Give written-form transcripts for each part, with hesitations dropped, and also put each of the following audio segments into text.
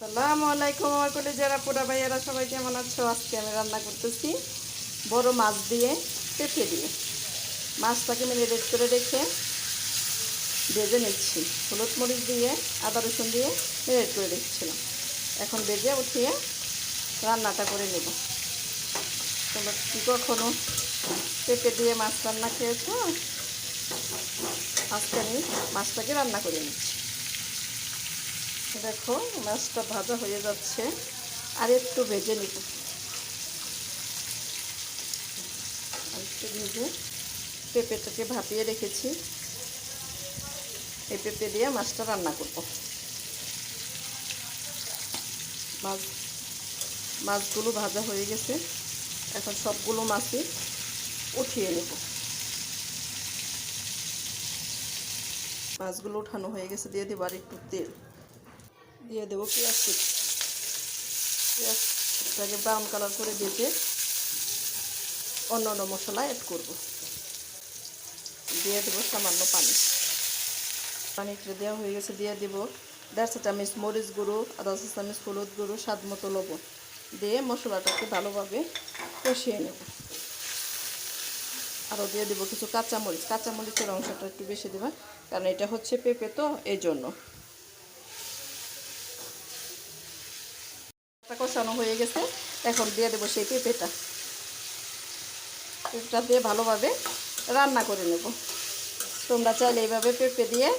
আসসালামু আলাইকুম আমার কলিজারা পোড়া ভাইয়ারা, সবাই কেমন আছো? আজকে আমি রান্না করতেছি বড় মাছ দিয়ে পেঁপে দিয়ে। মাছটাকে ম্যারিনেট করে রেখে ভেজে নিচ্ছি, হলুদ মরিচ দিয়ে আদা রসুন দিয়ে ম্যারিনেট করে রেখেছিলাম। এখন ভেজে উঠিয়ে রান্নাটা করে নেব। তোমরা কি কখনো পেঁপে দিয়ে মাছ রান্না খেয়েছো? আজকে আমি মাছটাকে রান্না করে নিচ্ছি। দেখো মাছটা ভাজা হয়ে যাচ্ছে, আর একটু ভেজে নিব। আর একটু ভেজে পেঁপেটাকে ভাপিয়ে রেখেছি, এই পেঁপে দিয়ে মাছটা রান্না করব। মাছগুলো ভাজা হয়ে গেছে, এখন সবগুলো মাছই উঠিয়ে নেব। মাছগুলো উঠানো হয়ে গেছে, দিয়ে দেবো আর একটু তেল, দিয়ে দেবো পেঁয়াজ কুচি। পেঁয়াজটাকে ব্রাউন কালার করে ভেজে অন্য মশলা অ্যাড করব। দিয়ে দেবো সামান্য পানিটা দেওয়া হয়ে গেছে, দিয়ে দেবো 1.5 চামচ মরিচ গুঁড়ো, আধা চামচ হলুদ গুঁড়ো, স্বাদ মতো লবণ দিয়ে মশলাটাকে ভালোভাবে কষিয়ে নেব। আরও দিয়ে দেবো কিছু কাঁচামরিচের অংশটা একটু বেশি দেবো, কারণ এটা হচ্ছে পেঁপে, তো এই জন্য। কষানো হয়ে গেছে, এখন দিয়ে দেবো সেই পেঁপেটা দিয়ে ভালোভাবে রান্না করে নেব। তোমরা চাইলে এইভাবে পেঁপে দিয়ে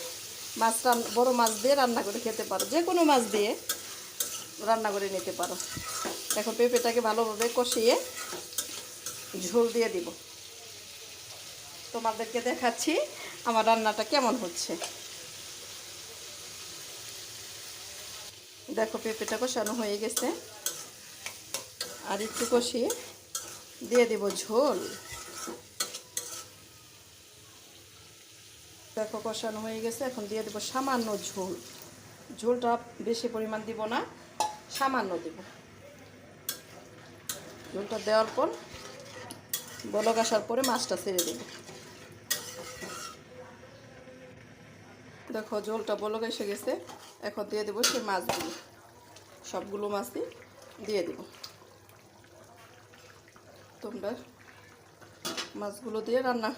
বড় মাছ দিয়ে রান্না করে খেতে পারো, যে কোনো মাছ দিয়ে রান্না করে নিতে পারো। এখন পেঁপেটাকে ভালোভাবে কষিয়ে ঝোল দিয়ে দিব। তোমাদেরকে দেখাচ্ছি আমার রান্নাটা কেমন হচ্ছে। দেখো পেঁপেটা কষানো হয়ে গেছে, আর একটু কষিয়ে দিয়ে দেব ঝোল। দেখো কষানো হয়ে গেছে, এখন দিয়ে দেবো সামান্য ঝোল। ঝোলটা বেশি পরিমাণ দিব না, সামান্য দেব। ঝোলটা দেওয়ার পর বলক আসার পরে মাছটা ছেড়ে দেব। দেখো ঝোলটা বলক এসে গেছে, এখন দিয়ে দেবো সেই মাছগুলো, সবগুলো মাছই দিয়ে দেব। তোমরা মাছগুলো দিয়ে রান্না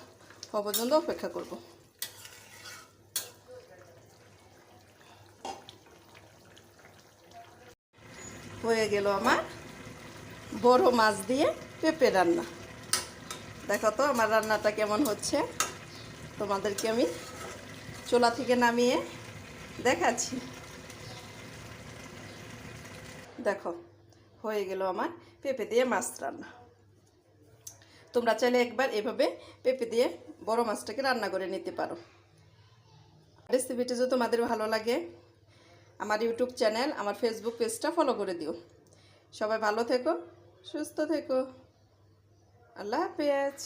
হওয়া পর্যন্ত অপেক্ষা করব। হয়ে গেল আমার বড় মাছ দিয়ে পেঁপে রান্না। দেখো তো আমার রান্নাটা কেমন হচ্ছে, তোমাদেরকে আমি চুলা থেকে নামিয়ে দেখাচ্ছি। দেখো হয়ে গেল আমার পেঁপে দিয়ে মাছ রান্না। তোমরা চাইলে একবার এভাবে পেঁপে দিয়ে বড় মাছটাকে রান্না করে নিতে পারো। রেসিপিটি যদি তোমাদের ভালো লাগে, আমার ইউটিউব চ্যানেল, আমার ফেসবুক পেজটা ফলো করে দিও। সবাই ভালো থেকো, সুস্থ থেকো। আল্লাহ হাফেজ।